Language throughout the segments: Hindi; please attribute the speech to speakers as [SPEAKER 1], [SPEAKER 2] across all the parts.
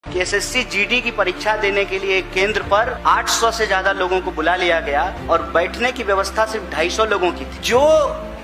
[SPEAKER 1] कि एसएससी जीडी की परीक्षा देने के लिए केंद्र पर 800 से ज्यादा लोगों को बुला लिया गया और बैठने की व्यवस्था सिर्फ 250 लोगों की थी। जो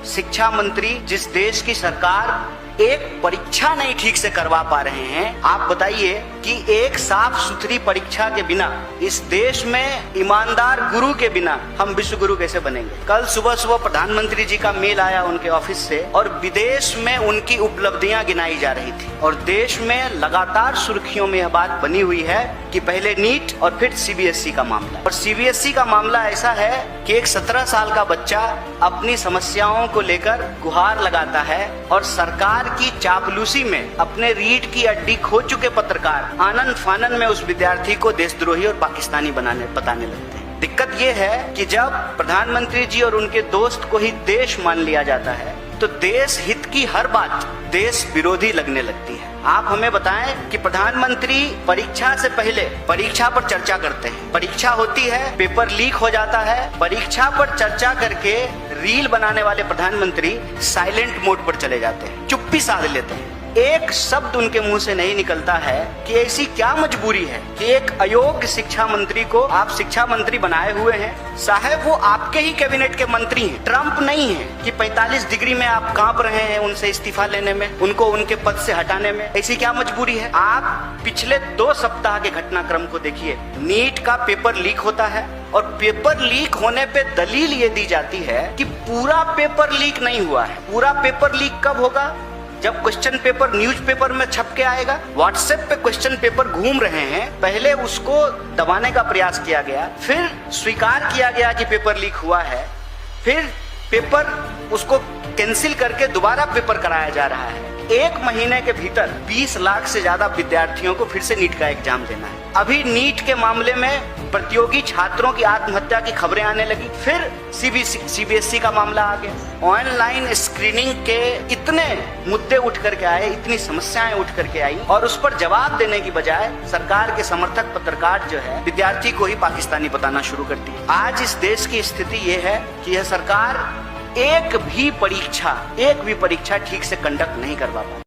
[SPEAKER 1] शिक्षा मंत्री जिस देश की सरकार एक परीक्षा नहीं ठीक से करवा पा रहे हैं, आप बताइए कि एक साफ सुथरी परीक्षा के बिना, इस देश में ईमानदार गुरु के बिना हम विश्व गुरु कैसे बनेंगे। कल सुबह सुबह प्रधानमंत्री जी का मेल आया उनके ऑफिस से और विदेश में उनकी उपलब्धियां गिनाई जा रही थी और देश में लगातार सुर्खियों में यह बात बनी हुई है कि पहले नीट और फिर सीबीएसई का मामला। और सीबीएसई का मामला ऐसा है कि एक 17 साल का बच्चा अपनी समस्याओं को लेकर गुहार लगाता है और सरकार की चापलूसी में अपने रीढ़ की हड्डी खो चुके पत्रकार आनंद फानन में उस विद्यार्थी को देशद्रोही और पाकिस्तानी बताने लगते हैं। दिक्कत ये है कि जब प्रधानमंत्री जी और उनके दोस्त को ही देश मान लिया जाता है तो देश हित की हर बात देश विरोधी लगने लगती है। आप हमें बताएं कि प्रधानमंत्री परीक्षा से पहले परीक्षा पर चर्चा करते हैं, परीक्षा होती है, पेपर लीक हो जाता है, परीक्षा पर चर्चा करके रील बनाने वाले प्रधानमंत्री साइलेंट मोड पर चले जाते हैं, चुप्पी साध लेते हैं। एक शब्द उनके मुंह से नहीं निकलता है कि ऐसी क्या मजबूरी है कि एक अयोग्य शिक्षा मंत्री को आप शिक्षा मंत्री बनाए हुए हैं। साहब वो आपके ही कैबिनेट के मंत्री हैं, ट्रम्प नहीं है कि 45 डिग्री में आप कांप रहे हैं उनसे इस्तीफा लेने में, उनको उनके पद से हटाने में। ऐसी क्या मजबूरी है। आप पिछले 2 सप्ताह के घटनाक्रम को देखिए। नीट का पेपर लीक होता है और पेपर लीक होने पे दलील ये दी जाती है कि पूरा पेपर लीक नहीं हुआ है। पूरा पेपर लीक कब होगा? जब क्वेश्चन पेपर न्यूज़पेपर में छप के आएगा। व्हाट्सएप पे क्वेश्चन पेपर घूम रहे हैं, पहले उसको दबाने का प्रयास किया गया, फिर स्वीकार किया गया कि पेपर लीक हुआ है, फिर पेपर उसको कैंसिल करके दोबारा पेपर कराया जा रहा है। 1 महीने के भीतर 20 लाख से ज्यादा विद्यार्थियों को फिर से नीट का एग्जाम देना है। अभी नीट के मामले में प्रतियोगी छात्रों की आत्महत्या की खबरें आने लगी, फिर सीबीएसई का मामला आ गया। ऑनलाइन स्क्रीनिंग के इतने मुद्दे उठ करके आए, इतनी समस्याएं उठ करके आई और उस पर जवाब देने की बजाय सरकार के समर्थक पत्रकार जो है विद्यार्थी को ही पाकिस्तानी बताना शुरू करती है। आज इस देश की स्थिति ये है कि यह सरकार एक भी परीक्षा ठीक से कंडक्ट नहीं करवा पाती।